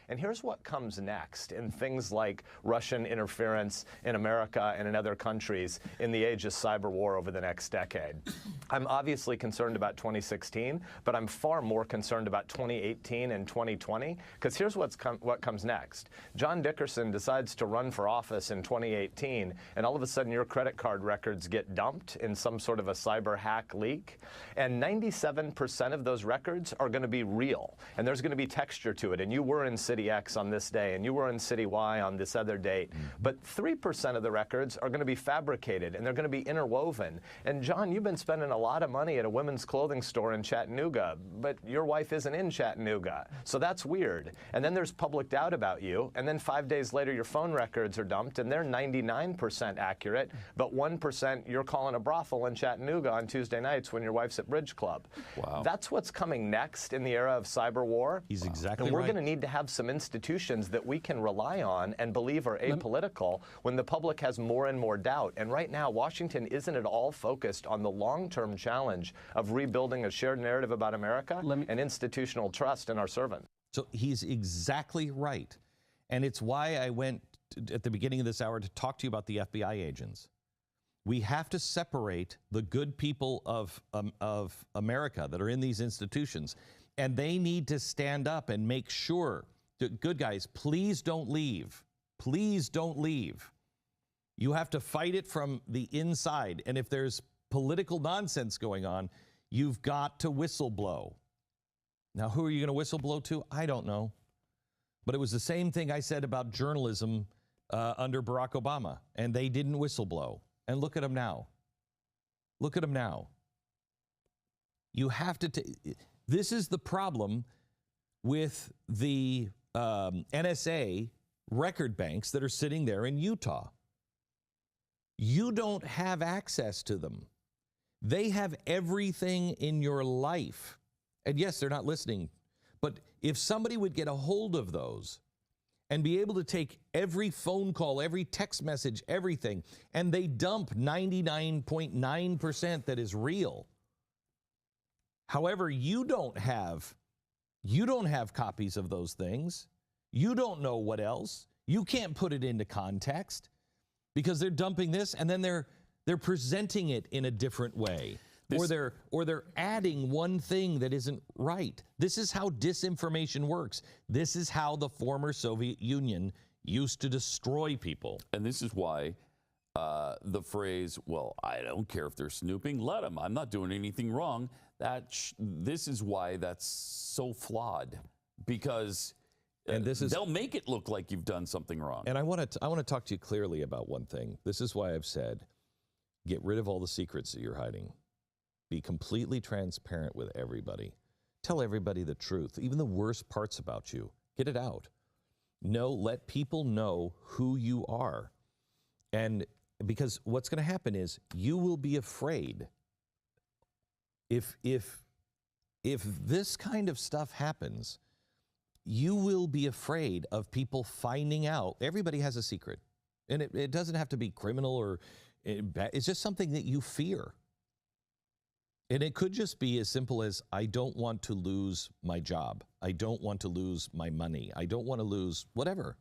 And here's what comes next in things like Russian interference in America and in other countries in the age of cyber war over the next decade. I'm obviously concerned about 2016, but I'm far more concerned about 2018 and 2020, because here's what comes next. John Dickerson decides to run for office in 2018, and all of a sudden your credit card records get dumped in some sort of a cyber hack leak, and 97% of those records are going to be real, and there's going to be texture to it, and you were in City X on this day, and you were in City Y on this other date, but 3% of the records are going to be fabricated, and they're going to be interwoven. And John, you've been spending a lot of money at a women's clothing store in Chattanooga, but your wife isn't in Chattanooga, so that's weird. And then there's public doubt about you, and then 5 days later your phone records are dumped, and they're 99% accurate, but 1% you're calling a brothel in Chattanooga on Tuesday nights when your wife's at Bridge Club. Wow. That's what's coming next in the era of cyber war. He's exactly right. And we're right. going to need to have some institutions that we can rely on and believe are apolitical when the public has more and more doubt. And right now, Washington isn't at all focused on the long-term challenge of rebuilding a shared narrative about America and institutional trust in our servants. So he's exactly right. And it's why I went at the beginning of this hour to talk to you about the FBI agents. We have to separate the good people of America that are in these institutions, and they need to stand up and make sure that, good guys, please don't leave. Please don't leave. You have to fight it from the inside, and if there's political nonsense going on, you've got to whistleblow. Now, who are you going to whistleblow to? I don't know. But it was the same thing I said about journalism under Barack Obama, and they didn't whistleblow. And look at them now. Look at them now. You have to this is the problem with the NSA record banks that are sitting there in Utah. You don't have access to them. They have everything in your life. And yes, they're not listening. But if somebody would get a hold of those and be able to take every phone call, every text message, everything, and they dump 99.9% that is real. However, you don't have copies of those things. You don't know what else. You can't put it into context because they're dumping this and then they're presenting it in a different way. Or they're adding one thing that isn't right. This is how disinformation works. This is how the former Soviet Union used to destroy people. And this is why the phrase, well, I don't care if they're snooping, let them. I'm not doing anything wrong. This is why that's so flawed, because they'll make it look like you've done something wrong. And I want to talk to you clearly about one thing. This is why I've said, get rid of all the secrets that you're hiding. Be completely transparent with everybody. Tell everybody the truth, even the worst parts about you. Get it out. Let people know who you are. And because what's going to happen is you will be afraid. If this kind of stuff happens, you will be afraid of people finding out. Everybody has a secret. And it doesn't have to be criminal or it's just something that you fear. And it could just be as simple as, I don't want to lose my job. I don't want to lose my money. I don't want to lose whatever.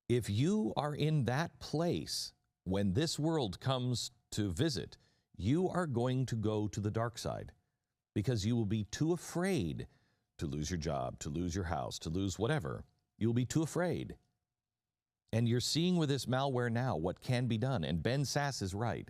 If you are in that place when this world comes to visit, you are going to go to the dark side because you will be too afraid to lose your job, to lose your house, to lose whatever. You'll be too afraid. And you're seeing with this malware now what can be done. And Ben Sass is right.